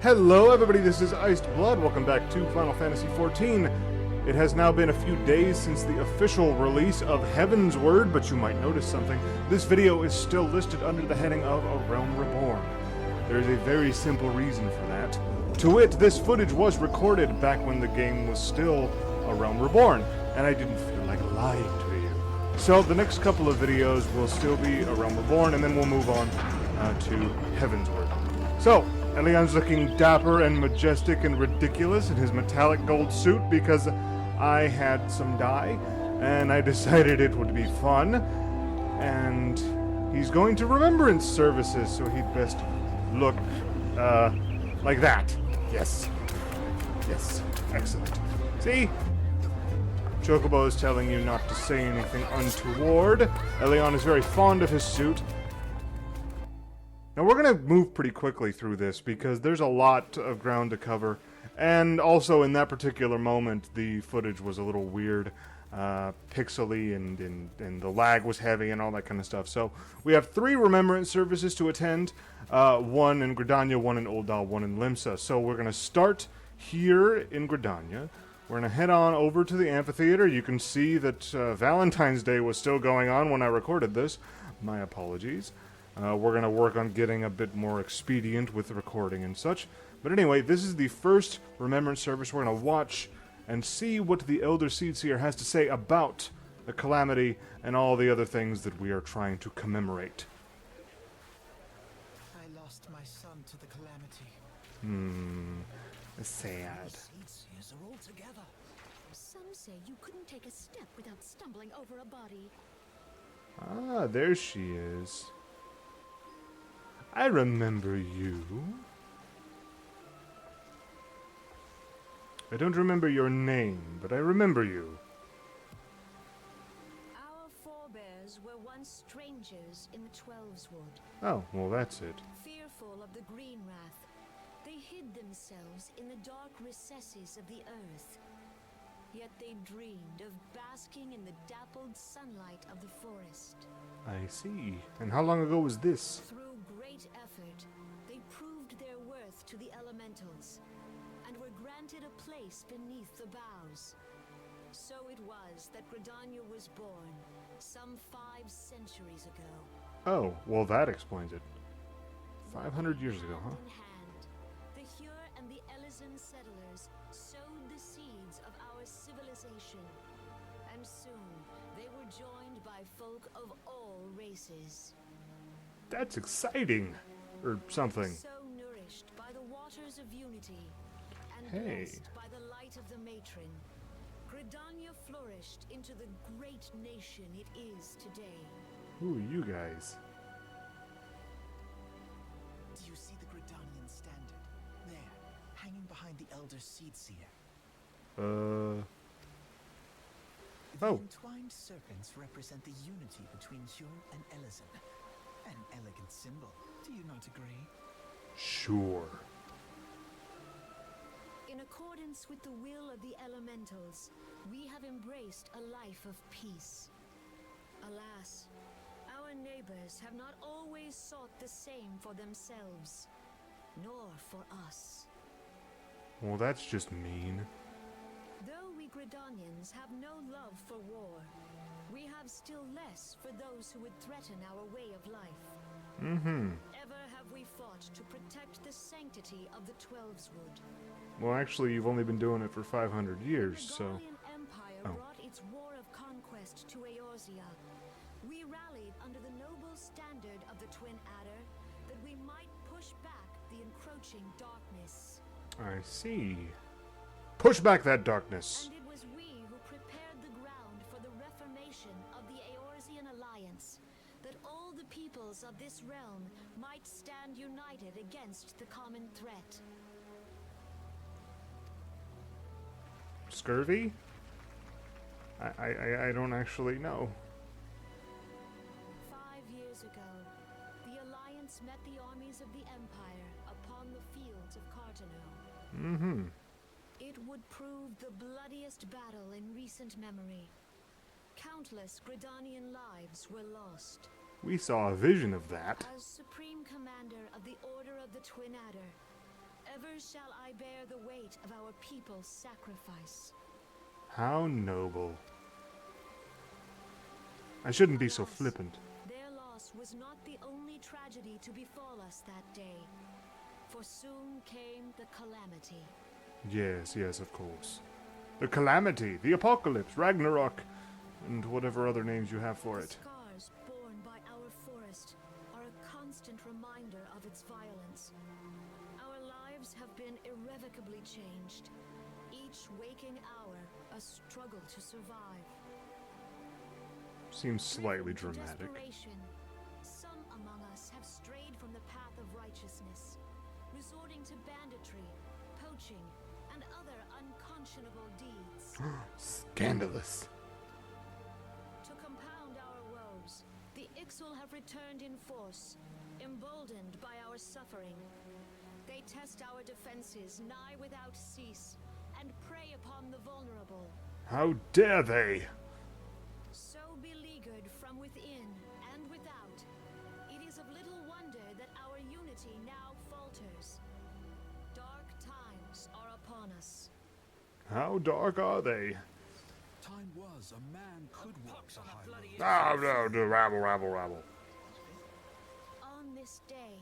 Hello everybody, this is Iced Blood. Welcome back to Final Fantasy XIV. It has now been a few days since the official release of Heaven's Word, but you might notice something. This video is still listed under the heading of A Realm Reborn. There is a very simple reason for that. To wit, this footage was recorded back when the game was still A Realm Reborn, and I didn't feel like lying to you. So the next couple of videos will still be A Realm Reborn, and then we'll move on to Heaven's Word. So, Ellion's looking dapper and majestic and ridiculous in his metallic gold suit because I had some dye, and I decided it would be fun. And he's going to remembrance services, so he'd best look, like that. Yes. Yes. Excellent. See? Chocobo is telling you not to say anything untoward. Ellion is very fond of his suit. Now we're going to move pretty quickly through this because there's a lot of ground to cover, and also in that particular moment the footage was a little weird, pixely, and the lag was heavy and all that kind of stuff. So we have 3 remembrance services to attend, 1 in Gridania, 1 in Ul'dah, 1 in Limsa. So we're going to start here in Gridania. We're going to head on over to the amphitheater. You can see that Valentine's Day was still going on when I recorded this. My apologies. We're going to work on getting a bit more expedient with the recording and such. But anyway, this is the first remembrance service. We're going to watch and see what the Elder Seedseer has to say about the Calamity and all the other things that we are trying to commemorate. I lost my son to the Calamity. Sad. Seedseers are all together. Some say you couldn't take a step without stumbling over a body. Ah, there she is. I remember you. I don't remember your name, but I remember you. Our forebears were once strangers in the Twelveswood. Oh, well that's it. Fearful of the green wrath, they hid themselves in the dark recesses of the earth. Yet they dreamed of basking in the dappled sunlight of the forest. I see. And how long ago was this? Through great effort, they proved their worth to the elementals, and were granted a place beneath the boughs. So it was that Gridania was born, some 5 centuries ago. Oh, well that explains it. 500 years ago, huh? Hand in hand, the Hure and the Ellion settlers sowed the seeds of our civilization, and soon they were joined by folk of all races. That's exciting. Or something. So nourished by the waters of unity, and Hey. blessed by the light of the matron, Gridania flourished into the great nation it is today. Who are you guys? Do you see the Gridanian standard? There, hanging behind the Elder Seedseer. Oh. The entwined serpents represent the unity between Hure and Ellion. An elegant symbol. Do you not agree? Sure. In accordance with the will of the elementals, we have embraced a life of peace. Alas, our neighbors have not always sought the same for themselves, nor for us. Well, that's just mean. Though we Gridanians have no love for war, we have still less for those who would threaten our way of life. Ever have we fought to protect the sanctity of the Twelveswood. Well, actually, you've only been doing it for 500 years, The so... Gaulian Empire brought its war of conquest to Eorzea. We rallied under the noble standard of the Twin Adder that we might push back the encroaching darkness. I see. Push back that darkness. And it was we who prepared the ground for the reformation of the Eorzean Alliance, that all the peoples of this realm might stand united against the common threat. Scurvy? I don't actually know. 5 years ago, the Alliance met the armies of the Empire upon the fields of Cartano. It would prove the bloodiest battle in recent memory. Countless Gridanian lives were lost. We saw a vision of that. As Supreme Commander of the Order of the Twin Adder, ever shall I bear the weight of our people's sacrifice. How noble. I shouldn't be so Alas, flippant. their loss was not the only tragedy to befall us that day, for soon came the Calamity. Yes, yes, of course. The Calamity, the Apocalypse, Ragnarok, and whatever other names you have for The it. scars borne by our forest are a constant reminder of its violence. Our lives have been irrevocably changed. Each waking hour, a struggle to survive. Seems slightly Driven to dramatic. desperation, some among us have strayed from the path of righteousness, resorting to banditry, poaching, and other unconscionable deeds. Scandalous. To compound our woes, the Ixal have returned in force, emboldened by our suffering. They test our defenses nigh without cease, and prey upon the vulnerable. How dare they? So beleaguered from within and without, it is of little wonder that our unity now falters. Dark times are upon us. How dark are they? Time was a man could walk the high road. Ah, no, rabble, rabble, rabble. On this day,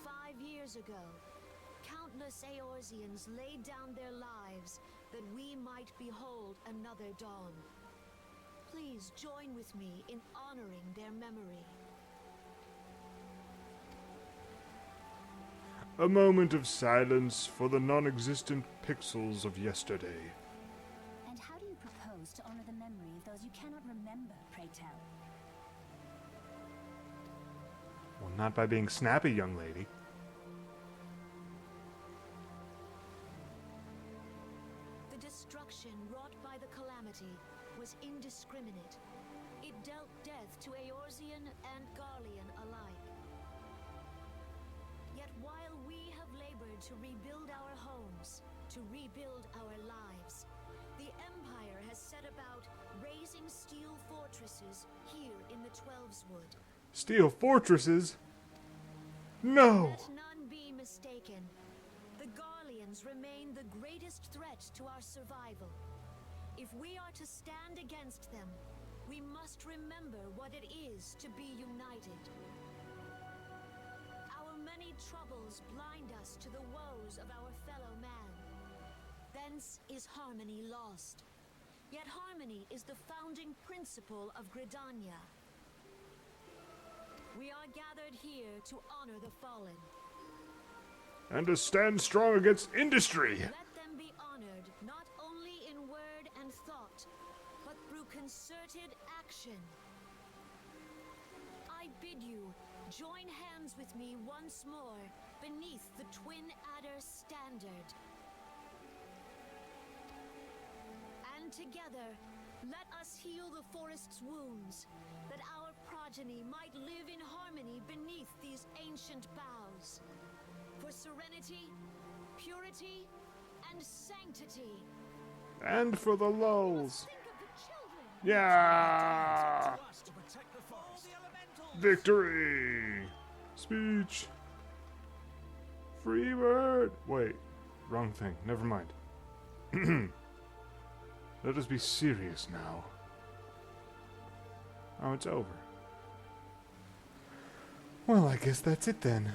5 years ago, countless Eorzeans laid down their lives that we might behold another dawn. Please join with me in honoring their memory. A moment of silence for the non-existent pixels of yesterday. And how do you propose to honor the memory of those you cannot remember, pray tell? Well, not by being snappy, young lady. The destruction wrought by the Calamity was indiscriminate. It dealt death to Eorzean and Garlean alike. Yet while we have labored to rebuild our homes, to rebuild our lives, the Empire has set about raising steel fortresses here in the Twelveswood. Steel fortresses? No! Let none be mistaken. The Garleans remain the greatest threat to our survival. If we are to stand against them, we must remember what it is to be united. Our many troubles blind us to the woes of our fellow man. Thence is harmony lost. Yet harmony is the founding principle of Gridania. We are gathered here to honor the fallen. And to stand strong against industry! Let them be honored not only in word and thought, but through concerted action. I bid you join hands with me once more beneath the Twin Adder standard. And together, let us heal the forest's wounds, that our progeny might live in harmony beneath these ancient boughs. For serenity, purity, and sanctity. And for the lulls. Think of the children. Yeah! To us to protect the forest. Victory! Speech! Free bird! Wait, wrong thing. Never mind. Let us be serious now. Oh, it's over. Well, I guess that's it then.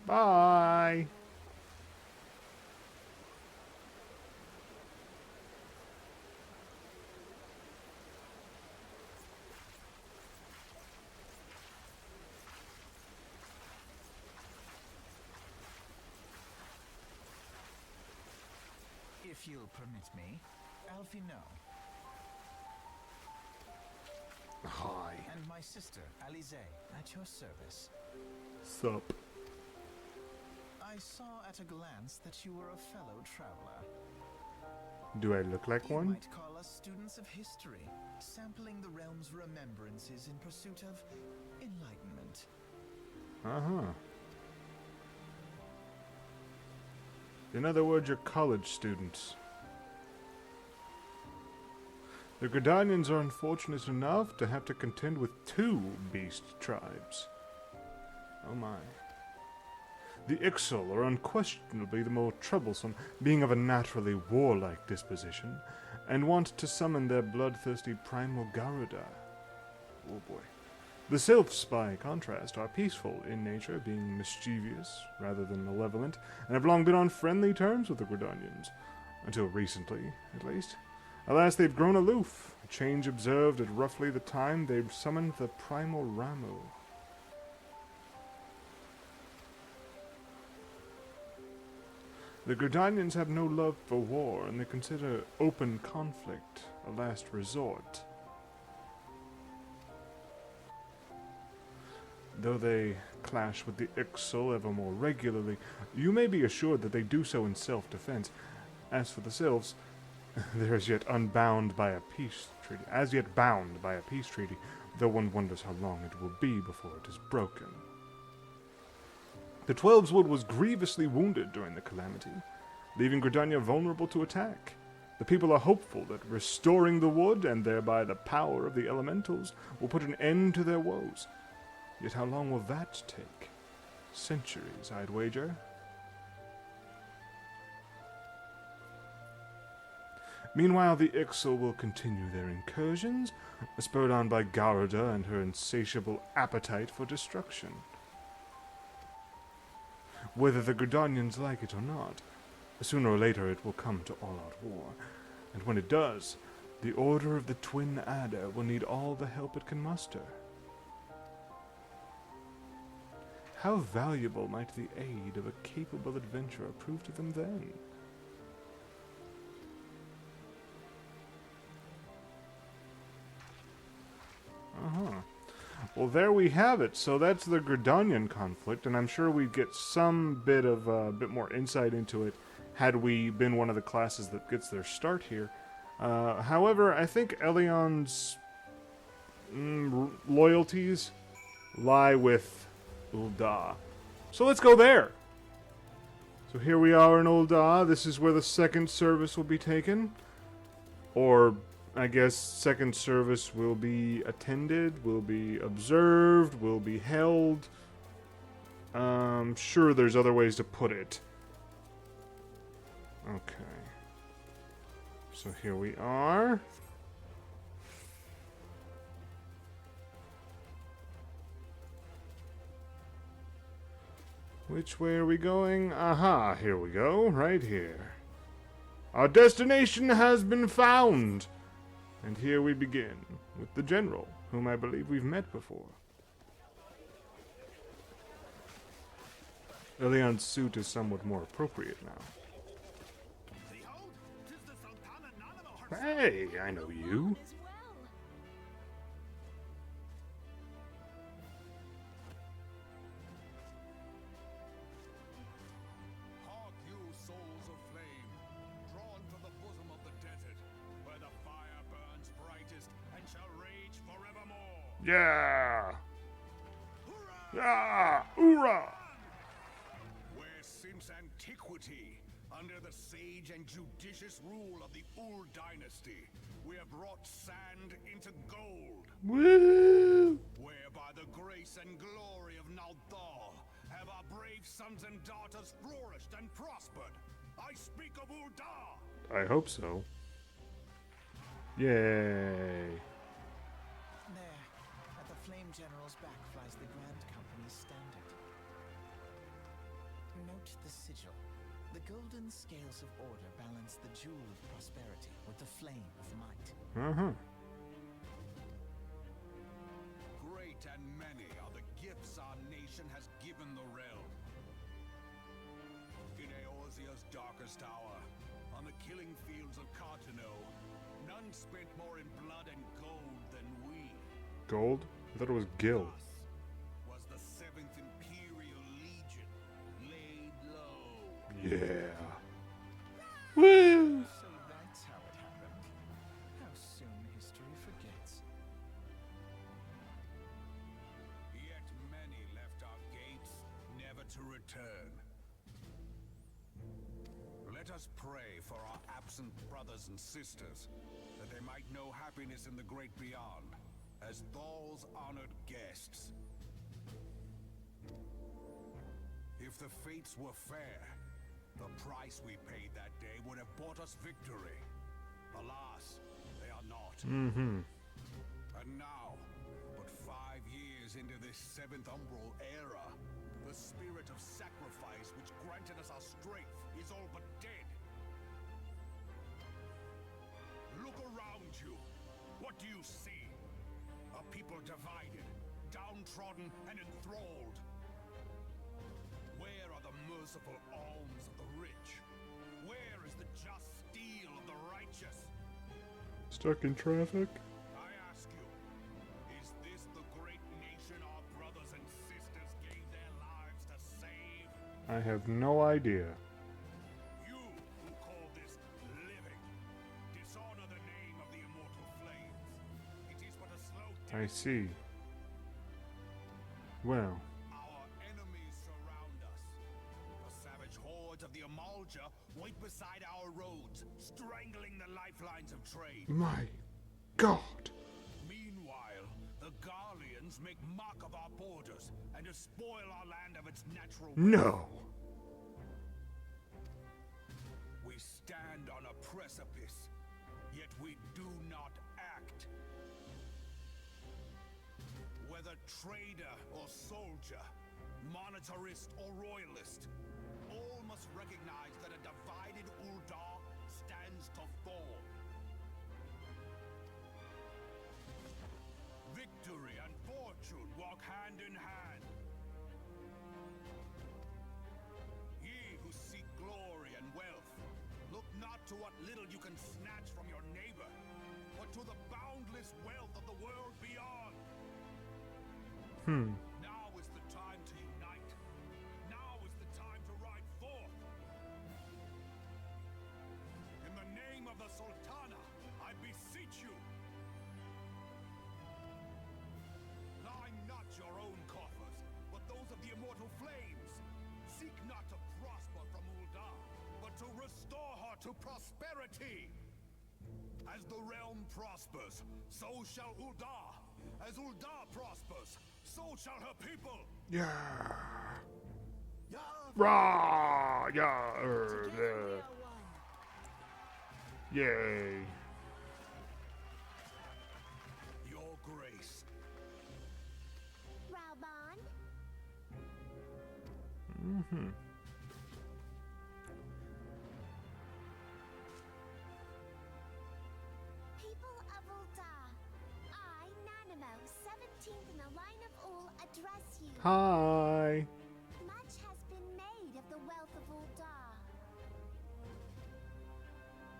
Bye! If you'll permit me, Alfino, Hi. and my sister, Alize, at your service. Sup? I saw at a glance that you were a fellow traveler. Do I look like You one? might call us students of history, sampling the realm's remembrances in pursuit of enlightenment. Uh-huh. In other words, you're college students. The Gridanians are unfortunate enough to have to contend with 2 beast tribes. Oh my. The Ixal are unquestionably the more troublesome, being of a naturally warlike disposition, and want to summon their bloodthirsty primal Garuda. Oh boy. The Sylphs, by contrast, are peaceful in nature, being mischievous rather than malevolent, and have long been on friendly terms with the Gridanians. Until recently, at least. Alas, they've grown aloof, a change observed at roughly the time they summoned the primal Ramu. The Gridanians have no love for war, and they consider open conflict a last resort. Though they clash with the Ixal ever more regularly, you may be assured that they do so in self-defense. As for the Sylphs, they are as yet bound by a peace treaty, though one wonders how long it will be before it is broken. The Twelveswood was grievously wounded during the Calamity, leaving Gridania vulnerable to attack. The people are hopeful that restoring the wood, and thereby the power of the elementals, will put an end to their woes. Yet how long will that take? Centuries, I'd wager. Meanwhile, the Ixal will continue their incursions, spurred on by Garuda and her insatiable appetite for destruction. Whether the Gridanians like it or not, sooner or later it will come to all-out war, and when it does, the Order of the Twin Adder will need all the help it can muster. How valuable might the aid of a capable adventurer prove to them then? Well, there we have it. So that's the Gridanian conflict, and I'm sure we'd get some bit more insight into it had we been one of the classes that gets their start here. However, I think Ellion's loyalties lie with Ul'dah. So let's go there. So here we are in Ul'dah. This is where the second service will be taken. Or, I guess, second service will be attended, will be observed, will be held. Sure, there's other ways to put it. Okay. So here we are. Which way are we going? Aha, here we go, right here. Our destination has been found! And here we begin, with the General, whom I believe we've met before. Ellion's suit is somewhat more appropriate now. Hey, I know you. As well. Hark you, souls of flame, drawn from the bosom of the desert, where the fire burns brightest and shall rage forevermore. Yeah! Hurrah! Yeah! Hoorah! Where since antiquity, under the sage and judicious rule of the Ul dynasty, we have brought sand into gold. Woo! Where by the grace and glory of Ul'dah have our brave sons and daughters flourished and prospered. I speak of Ul'dah. I hope so. Yay. There, at the Flame General's back flies the Grand Company's standard. Note the sigil. The golden scales of order balance the jewel of prosperity with the flame of might. Great and many are the gifts our nation has given the realm. In Eorzea's darkest hour, on the killing fields of Cartano, none spent more in blood and gold than we. Gold? I thought it was gil. Us was the 7th Imperial Legion, laid low. Yeah. Woo! So that's how it happened. How soon history forgets. Yet many left our gates, never to return. Let us pray for our absent brothers and sisters, that they might know happiness in the great beyond, as Thal's honored guests. If the fates were fair, the price we paid that day would have bought us victory. Alas, they are not. And now, but 5 years into this 7th Umbral era, the spirit of sacrifice which granted us our strength is all but dead. Look around you. What do you see? A people divided, downtrodden, and enthralled. Where are the merciful alms of the rich? Where is the just steel of the righteous? Stuck in traffic? I ask you, is this the great nation our brothers and sisters gave their lives to save? I have no idea. You who call this living, dishonor the name of the immortal flames. It is but a slow I death. see. Well, Our enemies surround us. The savage hordes of the Ul'dah wait beside our roads, strangling the lifelines of trade. my God. Meanwhile, the Garleans make mock of our borders and despoil our land of its natural wealth. No. We stand on a precipice, yet we do not act. Whether trader or soldier, monetarist or royalist, all must recognize that a divided Ul'dah stands to fall. Victory and fortune walk hand in hand. Ye who seek glory and wealth, look not to what little you can snatch from your neighbor, but to the boundless wealth of the world beyond. Now is the time to unite. Now is the time to ride forth. In the name of the Sultana, I beseech you. Line not your own coffers, but those of the immortal flames. Seek not to prosper from Ul'dah, but to restore her to prosperity. As the realm prospers, so shall Ul'dah. As Ul'dah prospers, so shall her people. Yeah. Yeah. Rah! Yeah. Together we are one. Yay. Your grace. Reborn. People of Ul'dah, I, Nanimo, 17th in the line of Ul, address you. Hi. Much has been made of the wealth of Ul'dah.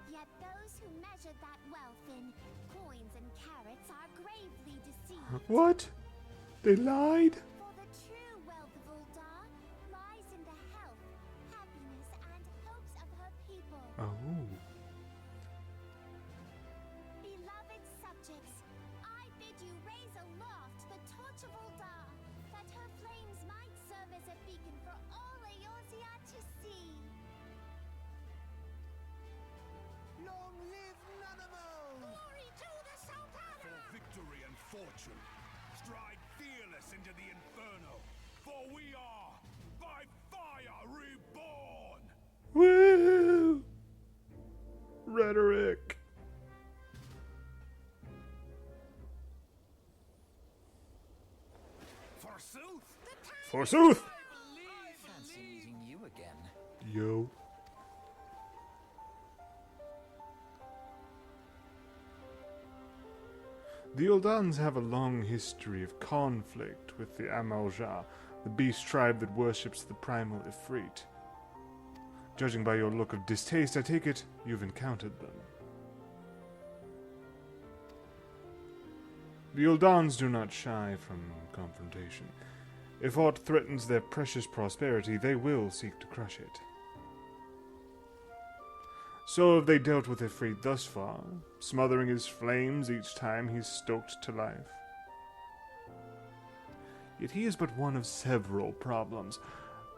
Yet those who measure that wealth in coins and carats are gravely deceived. What? They lied? For the true wealth of Ul'dah lies in the health, happiness, and hopes of her people. Oh. Beloved subjects, I bid you raise aloft the torch of Ul'dah, that her flames might serve as a beacon for all Eorzea to see. Long live Nanimo! Glory to the Sultana! For victory and fortune, stride fearless into the inferno, for we are, by fire, reborn! Woo! Rhetoric. Forsooth! Forsooth! Fancy meeting you again. Yo. The Uldans have a long history of conflict with the Ul'dah, the beast tribe that worships the primal Ifrit. Judging by your look of distaste, I take it you've encountered them. The Uldans do not shy from confrontation. If aught threatens their precious prosperity, they will seek to crush it. So have they dealt with Ifrit thus far, smothering his flames each time he's stoked to life. Yet he is but one of several problems.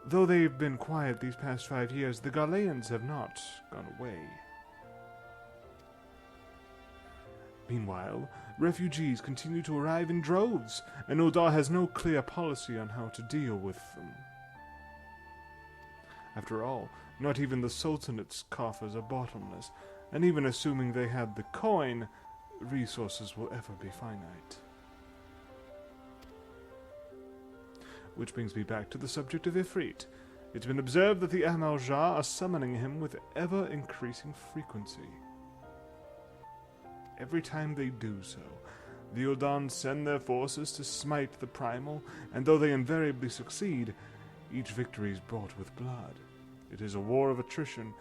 Though they've been quiet these past 5 years, the Garleans have not gone away. Meanwhile, refugees continue to arrive in droves, and Ul'dah has no clear policy on how to deal with them. After all, not even the Sultanate's coffers are bottomless, and even assuming they had the coin, resources will ever be finite. Which brings me back to the subject of Ifrit. It's been observed that the Amal-Jah are summoning him with ever-increasing frequency. Every time they do so, the Ul'dah send their forces to smite the Primal, and though they invariably succeed, each victory is bought with blood. It is a war of attrition,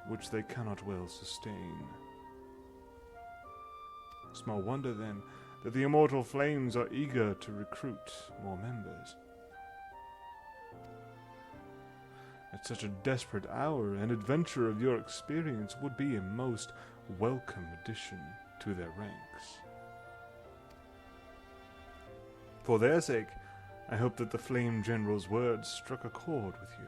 which they cannot well sustain. Small wonder, then, that the immortal flames are eager to recruit more members. At such a desperate hour, an adventure of your experience would be a most welcome addition to their ranks. For their sake, I hope that the Flame General's words struck a chord with you.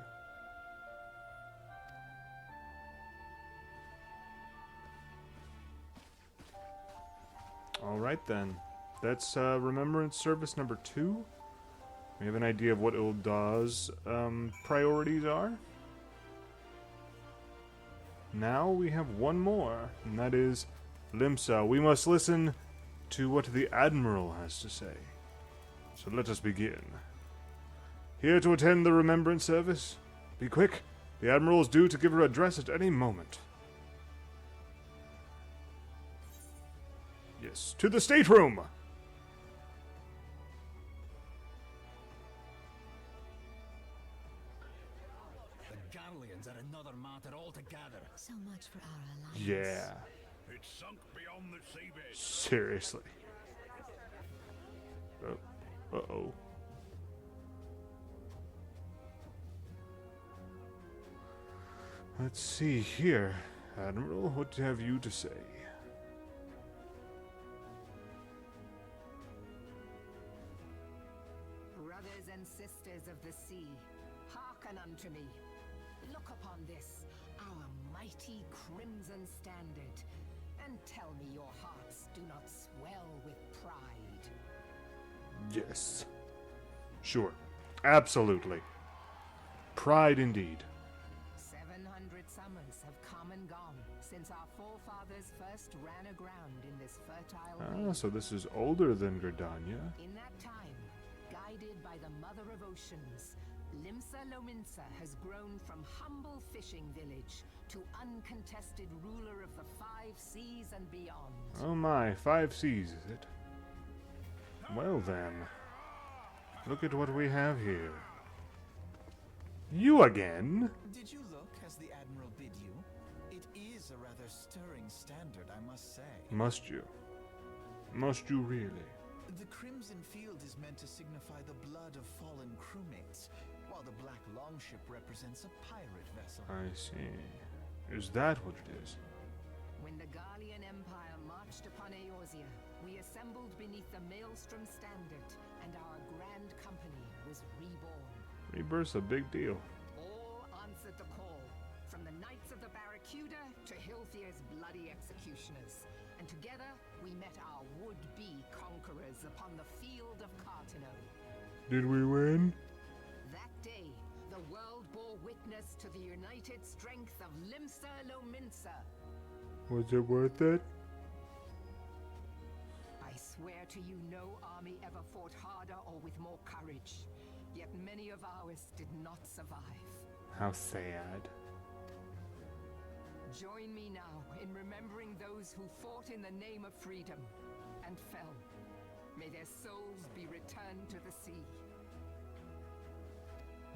Alright then, that's Remembrance Service number 2. We have an idea of what Ul'dah's priorities are. Now we have one more, and that is Limsa. We must listen to what the Admiral has to say. So let us begin. Here to attend the Remembrance Service. Be quick, the Admiral is due to give her address at any moment. Yes, to the stateroom! The Garleans are another matter altogether. So much for our alliance. Yeah, It's sunk beyond the seabed. seriously. Uh-oh. Let's see here. Admiral, what have you to say? Brothers and sisters of the sea, hearken unto me. Look upon this, our mighty crimson standard, and tell me your hearts do not swell with pride. Yes. Sure. Absolutely. Pride indeed. 700 summers have come and gone since our forefathers first ran aground in this fertile Ah, way. so this is older than Gridania. In that time, guided by the Mother of Oceans, Limsa Lominsa has grown from humble fishing village to uncontested ruler of the 5 seas and beyond. Oh my, 5 C's, is it? Well then. Look at what we have here. You again? Did you look as the Admiral bid you? It is a rather stirring standard, I must say. Must you? Must you really? The Crimson Field is meant to signify the blood of fallen crewmates, while the Black Longship represents a pirate vessel. I see. Is that what it is? When the Garlean Empire marched upon Eorzea, we assembled beneath the Maelstrom Standard, and our grand company was reborn. Rebirth's a big deal. All answered the call, from the Knights of the Barracuda to Hilthier's bloody executioners. And together, we met our would-be conquerors upon the field of Cartano. Did we win? That day, the world bore witness to the united strength of Limsa Lominsa. Was it worth it? I swear to you, no army ever fought harder or with more courage. Yet many of ours did not survive. How sad. Join me now in remembering those who fought in the name of freedom and fell. May their souls be returned to the sea.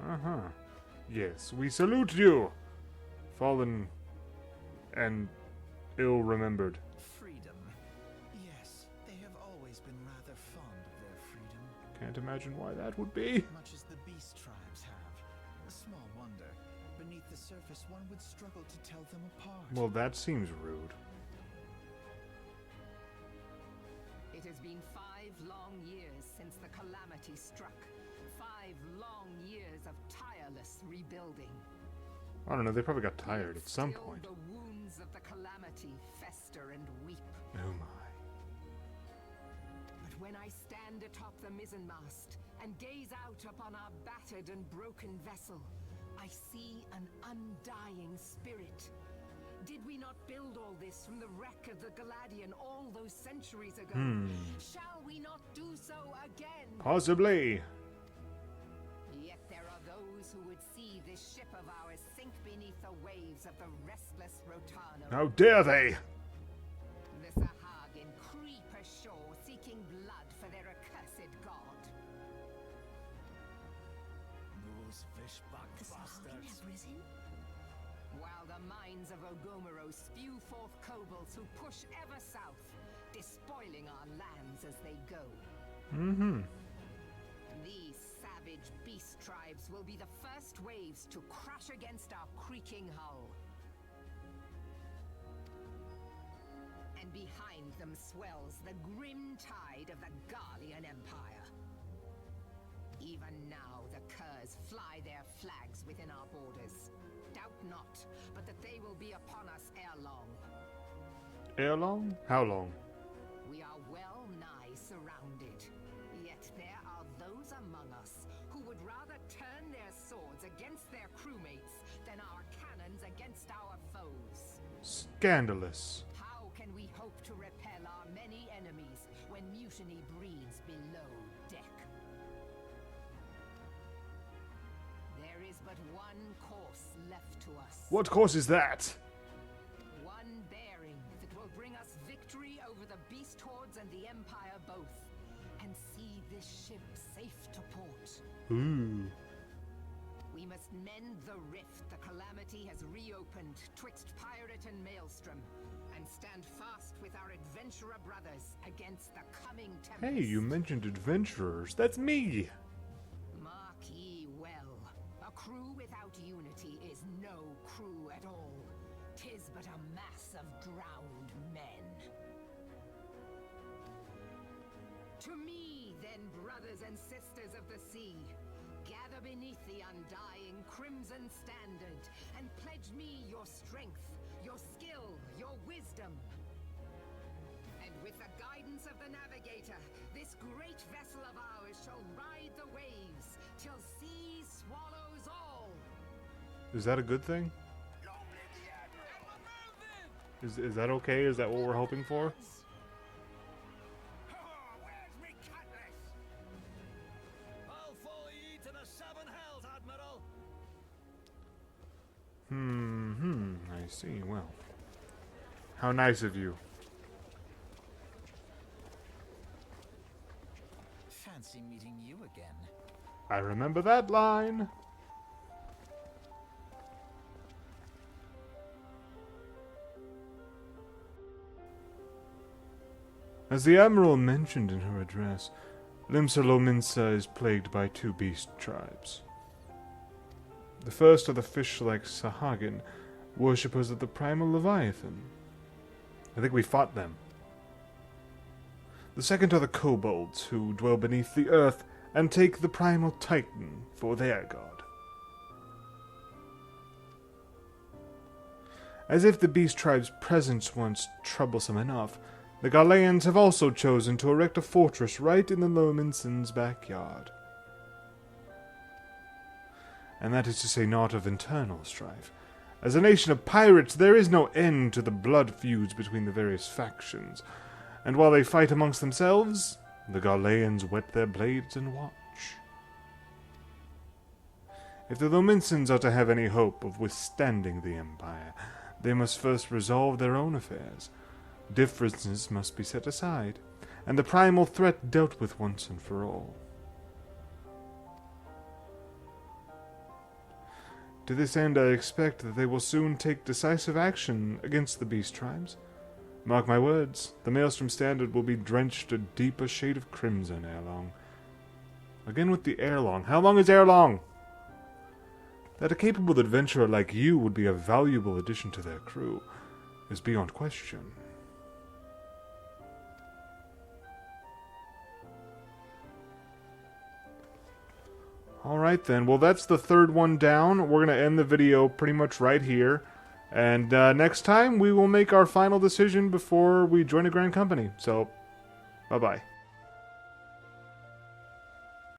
Uh-huh. Yes, we salute you! Fallen and ill-remembered. Freedom. Yes, they have always been rather fond of their freedom, Can't imagine why that would be. much as the beast tribes have. A small wonder. Beneath the surface, one would struggle to tell them apart. Well, that seems rude. It has been 5 long years since the Calamity struck. 5 long years of tireless rebuilding. I don't know, they probably got tired Yet at some still point. The wounds of the Calamity fester and weep. Oh my. But when I stand atop the mizzenmast and gaze out upon our battered and broken vessel, I see be an undying spirit. Did we not build all this from the wreck of the Galadian all those centuries ago? Shall we not do so again? Possibly. Yet there are those who would see this ship of ours sink beneath the waves of the restless Rotano. How dare they? The Sahagin creep ashore seeking blood for their accursed god. Those fishback The Sahagin bastards. have risen? While the mines of Ogomoro spew forth kobolds who push ever south, despoiling our lands as they go. These savage beast tribes will be the first waves to crash against our creaking hull. And behind them swells the grim tide of the Garlean Empire. Even now, the Curs fly their flags within our borders. Doubt not, but that they will be upon us ere long. Ere long? How long? We are well nigh surrounded. Yet there are those among us who would rather turn their swords against their crewmates than our cannons against our foes. Scandalous. How can we hope to repel our many enemies when mutiny breeds below deck? There is but one course left to us. What course is that? One bearing that will bring us victory over the beast hordes and the Empire both, and see this ship safe to port. Ooh. We must mend the rift the Calamity has reopened twixt pirate and maelstrom, and stand fast with our adventurer brothers against the coming tempest. Hey, you mentioned adventurers. That's me. Mark ye well, a crew without unity is no crew at all. 'Tis but a mass of drowned men. To me, then, brothers and sisters of the sea, gather beneath the undying crimson standard, and pledge me your strength, your skill, your wisdom. And with the guidance of the navigator, this great vessel of ours shall ride the waves till sea swallows all. Is that a good thing? Is that okay? Is that what we're hoping for? Where's me cutlass? I'll follow ye to the seven hells, Admiral. I see. Well, how nice of you. Fancy meeting you again. I remember that line. As the Admiral mentioned in her address, Limsa is plagued by two beast tribes. The first are the fish-like Sahagin, worshippers of the primal Leviathan. I think we fought them. The second are the kobolds, who dwell beneath the earth and take the primal Titan for their god. As if the beast tribe's presence weren't troublesome enough, the Garleans have also chosen to erect a fortress right in the Lominson's backyard. And that is to say naught of internal strife. As a nation of pirates, there is no end to the blood feuds between the various factions, and while they fight amongst themselves, the Garleans whet their blades and watch. If the Lominsons are to have any hope of withstanding the Empire, they must first resolve their own affairs. Differences must be set aside, and the primal threat dealt with once and for all. To this end, I expect that they will soon take decisive action against the beast tribes. Mark my words, the Maelstrom Standard will be drenched a deeper shade of crimson ere long. Again with the ere long. How long is ere long? That a capable adventurer like you would be a valuable addition to their crew is beyond question. Alright then, well that's the third one down. We're going to end the video pretty much right here. And next time we will make our final decision before we join a grand company. So, bye-bye.